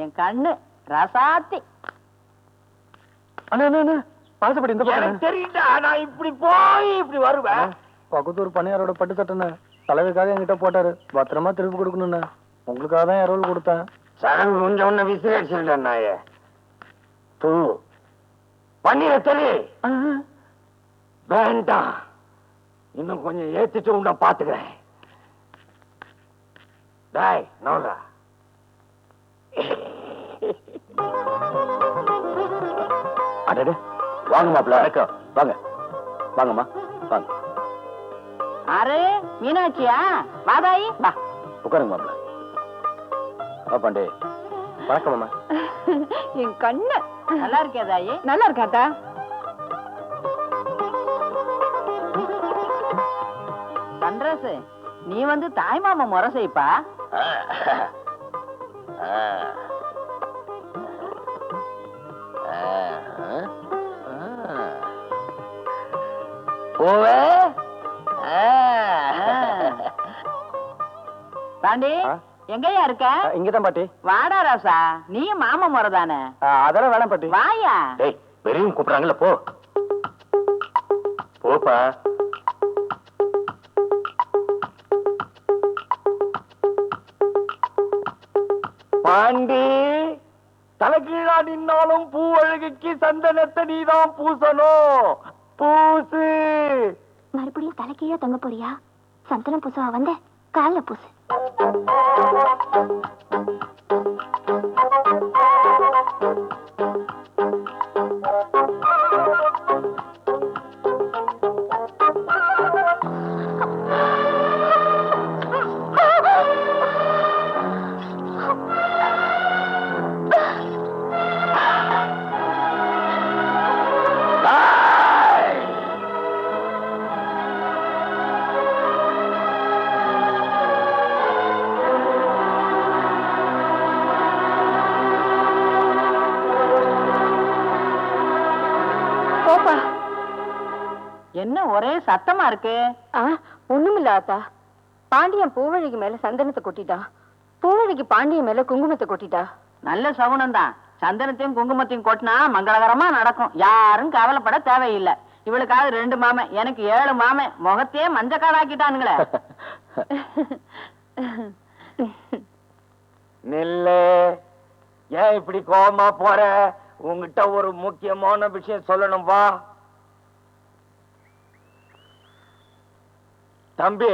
என் கண்ணு ரசாத்தி. பாசப்படி இந்த தெரியுதா? நான் இப்படி போய் இப்படி வருவேன். பக்கத்தூர் பணியாரோட பட்டு சட்டை தலைவருக்காக என்கிட்ட போட்டாரு. பத்திரமா திருப்பி கொடுக்கணும்னு உங்களுக்காக தான் இரவல் கொடுத்தேன். சடங்கு முடிஞ்ச உடனே விசிறிச்சிருந்தேன். நாயே தூ பன்னீர தெளி. வேண்டாம், இன்னும் கொஞ்சம் ஏத்திட்டு உன்னை பாத்துக்கிறேன். டாய் நோடா. அடடே வாங்க மாப்பிள்ள. வாங்க வாங்கம்மா வாங்க. ஆறு மீனாட்சியா? வாதாயி வா உட்காருங்க மாப்பிள்ள. வா பாண்டே. வணக்கம் அம்மா. என் கண்ணு நல்லா இருக்கே தாயி? நல்லா இருக்காத்தா. பண்றசு நீ வந்து தாய்மாமா முறை செய்ப்பா. பாண்டி எங்கயா இருக்க? இங்கதான் பாட்டி. வாடா ராசா, நீயும் மாமா முறை தானே? அதெல்லாம் வேணாம் பாட்டி. வாயா. பெரியவங்க கூப்பிடுறாங்கல்ல, போ போப்பா. பாண்டி தலைகீழா நின்னாலும் பூ அழகுக்கு சந்தனத்தை நீதான் பூசணும். பூசு. மறுபடியும் தலைகீழா தொங்க போறியா? சந்தனம் பூசவா வந்த? கால பூசு. என்ன ஒரே சத்தமா இருக்கு? ஒண்ணுமில்ல ஆத்தா. பாண்டியன் பூவழிக்கு மேல சந்தனத்தை கொட்டிட்டா, பூவழிக்கு பாண்டியன் மேல குங்குமத்தை கொட்டிட்டா. நல்ல சகுனம் தான். சந்தனத்தையும் குங்குமத்தையும் கொட்டினா மங்களகரமா நடக்கும். யாரும் கவலைப்பட தேவையில்லை. இவளுக்காக 2 மாமன், எனக்கு 7 மாமன். முகத்தையே மஞ்சக்காடாக்கிட்டானுங்களே. நில்லு. ஏன் இப்படி கோபமா போற? உங்ககிட்ட ஒரு முக்கியமான விஷயம் சொல்லணும். வா தம்பி,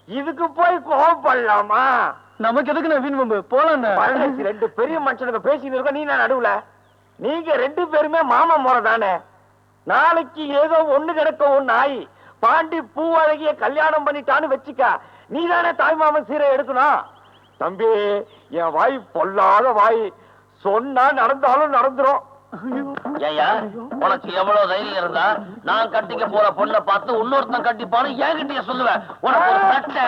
இதுக்கு போய் கோபப்படலாமா? நமக்கு எதுக்கு நவீன் பம்பு? போலாம். 2 பெரிய மனுஷனுக்கு பேசிட்டு இருக்க, நீ நான் நடுவுல. நீங்க 2 பேருமே மாமா முறை தானே. நாளைக்கு ஏதோ ஒண்ணு கிடக்க ஒண்ணு ஆயி பாண்டி பூ அழகிய கல்யாணம் பண்ணிட்டான்னு வச்சுக்க, நீ தானே தாய்மாமன் சீரை எடுக்கணும். தம்பி, என் வாய் பொல்லாத வாய். சொன்னா நடந்தாலும் நடந்துரும். ஐயா, உனக்கு எவ்வளவு தைரியம் இருந்தா நான் கட்டிக்க போற பொண்ணை பார்த்து இன்னொருத்தன் கட்டிப்பான்னு என்கிட்டயே சொல்லுவேன். உனக்கு ஒரு சட்டை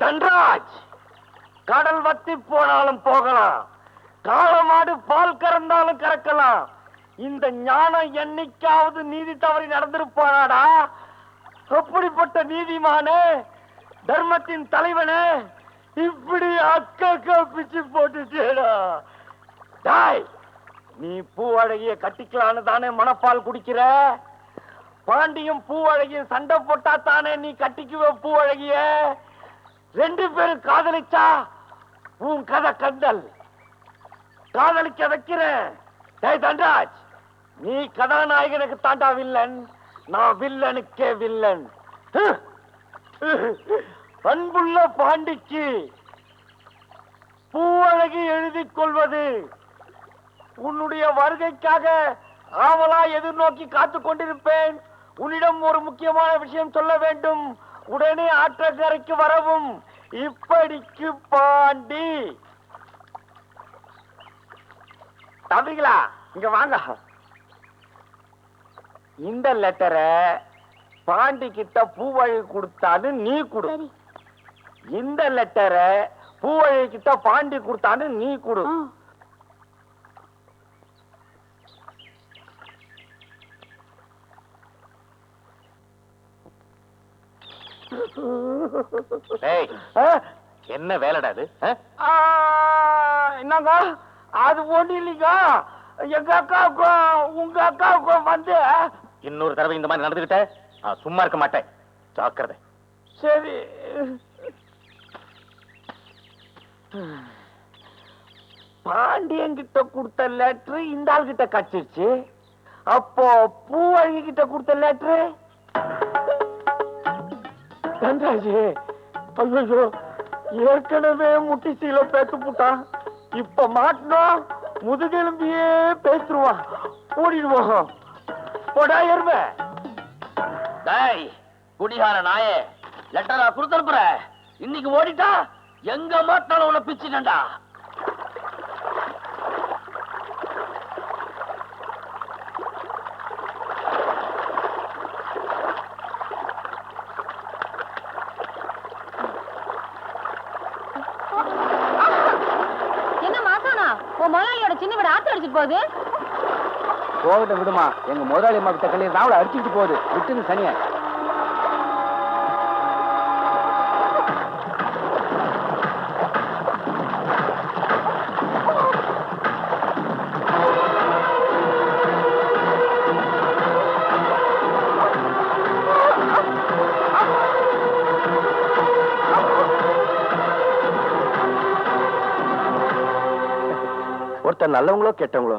தன்ராஜ், கடல் வத்தி போனாலும் போகலாம், காளமாடு பால் கறந்தாலும் கறக்கலாம். இந்த ஞானம் என்னைக்காவது நீதி தவறி நடந்திருப்பானாடா? அப்படிப்பட்ட நீதிமானே, தர்மத்தின் தலைவனே, இப்படி அக்கா பிச்சு போட்டுட்டேடா. டாய், நீ பூ அழகிய கட்டிக்கலான்னு தானே மனப்பால் குடிக்கிற? பாண்டியும் பூ அழகிய சண்டை போட்டா தானே நீ கட்டிக்குவ பூ அழகிய? 2 பேரும் காதலிச்சா உன் கதை கண்டல். காதலிக்க வைக்கிறேன். தன்ராஜ், நீ கதாநாயகனுக்கு தாண்டா வில்லன், நான் வில்லனுக்கே வில்லன். அன்புள்ள பாண்டிக்கு பூவழகி எழுதிக் கொள்வது. உன்னுடைய வருகைக்காக ஆவலா எதிர்நோக்கி காத்துக் கொண்டிருப்பேன். உன்னிடம் ஒரு முக்கியமான விஷயம் சொல்ல வேண்டும். உடனே ஆற்றங்கரைக்கு வரவும். இப்படிக்கு பாண்டி. தம்பிங்களா, இங்க வாங்க. இந்த லெட்டரை பாண்டி கிட்ட பூவழி கொடுத்தாலும் நீ கொடு. இந்த லெட்டரை பூவழகி கிட்ட பாண்டி கொடுத்தான்னு நீ கொடு. என்ன வேலைடா அது? என்னங்க அது ஒண்ணு இல்லைங்க, எங்க அக்காவுக்கும் உங்க அக்காவுக்கும் வந்து இன்னொரு தடவை இந்த மாதிரி நடந்துகிட்ட சும்மா இருக்க மாட்டேன், ஜாக்கிரதை. சரி. பாண்டியன் கிட்ட கொடுத்த லெட்டர் இந்த ஆள் கிட்ட கச்சிருச்சு. அப்போ பூவழகி கிட்ட கொடுத்த லெட்டர் தந்தாஜி. ஐயோ, ஏற்கனவே முட்டி சீல பேத்து போட்டான், இப்ப மாட்டணும் முதுகெலும்பியே பேசுருவான். ஓடிடுவோம். போடா எருமை. டேய் குடிகார நாயே, லெட்டரா கொடுத்துருப்புற, இன்னைக்கு ஓடிட்டா எங்க மாட்டாலும் உன்னை பிச்சுட்டா. என்ன மாசானா உன் முதலாளியோட சின்ன வீடு ஆத்து அடிச்சுட்டு போகுது? போகட்ட விடுமா, எங்க முதலாளி அம்மா கிட்ட கல்யாணம் அவளை அடிச்சுட்டு போகுது, விட்டுன்னு சனிய. ஒருத்தர் நல்லவங்களோ கெட்டவங்களோ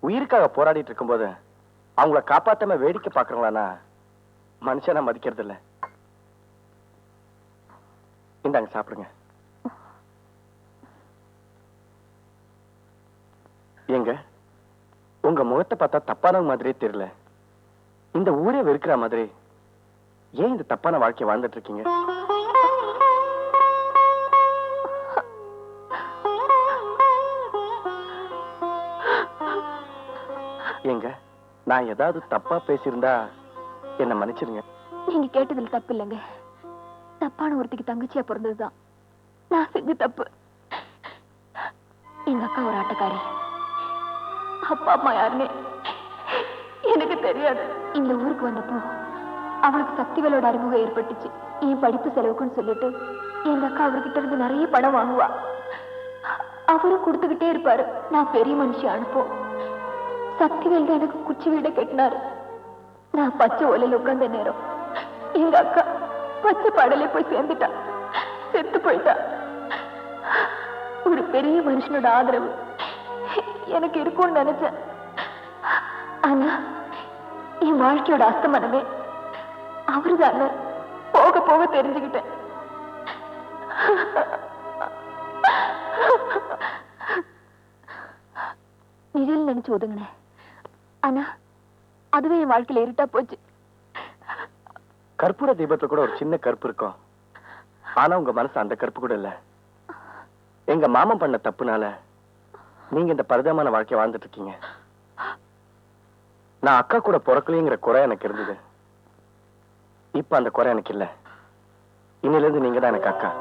உயிருக்காக போராடிட்டு இருக்கும்போது அவங்கள காப்பாத்தாம வேடிக்கை பாக்குறவங்களா மனுஷனா மதிக்கிறது இல்ல. இந்தாங்க சாப்பிடுங்க. ஏங்க, உங்க முகத்தை பார்த்தா தப்பான மாதிரியே தெரியல. இந்த ஊரே வெறுக்கிற மாதிரி ஏன் இந்த தப்பான வாழ்க்கைய வாழ்ந்துட்டு இருக்கீங்க? ஏங்க, நான் ஏதாவது தப்பா பேசியிருந்தா என்ன மன்னிச்சிருங்க. நீங்க கேட்டதுல தப்பு இல்லைங்க. தப்பான ஒருத்திக்கு தங்கச்சியா பிறந்ததுதான் நான் செஞ்ச தப்பு. எங்க அக்கா ஒரு ஆட்டக்காரி, அப்பா அம்மா யாருன்னு எனக்கு தெரியாது. இந்த ஊருக்கு வந்தப்போ அவளுக்கு சக்திகளோட அறிமுகம் ஏற்பட்டுச்சு. என் படிப்பு செலவுக்குன்னு சொல்லிட்டு எங்க அக்கா அவர்கிட்ட இருந்து நிறைய பணம் வாங்குவா. அவரும் கொடுத்துக்கிட்டே இருப்பாரு. நான் பெரிய மனுஷி அனுப்போம். சக்திவேல் தான் எனக்கு குச்சி வீட கட்டினாரு. நான் பச்சை ஒலையில உட்கார்ந்த நேரம் எங்க அக்கா பச்சை பாடலே போய் சேர்ந்துட்டா, செத்து போயிட்டா. ஒரு பெரிய மனுஷனோட ஆதரவு எனக்கு இருக்கும்னு நினைச்சேன். ஆனா என் வாழ்க்கையோட அஸ்தமனமே அவருதான் போக போக தெரிஞ்சுக்கிட்டேன். நிழல் நினைச்சு ஒதுங்கினேன். ஆனா அதுவே என் வாழ்க்கையில இருட்டா போச்சு. கற்பூர தீபத்துல கூட ஒரு சின்ன கருப்பு இருக்கும், ஆனா உங்க மனசு அந்த கருப்பு கூட இல்ல. எங்க மாமன் பண்ண தப்புனால நீங்க இந்த பரிதாபமான வாழ்க்கைய வாழ்ந்துட்டு இருக்கீங்க. நான் அக்கா கூட பிறக்கலைங்கிற குறை எனக்கு இருந்தது. இப்ப அந்த குறை எனக்கு இல்ல. இன்னில இருந்து நீங்க தான் எனக்கு அக்கா.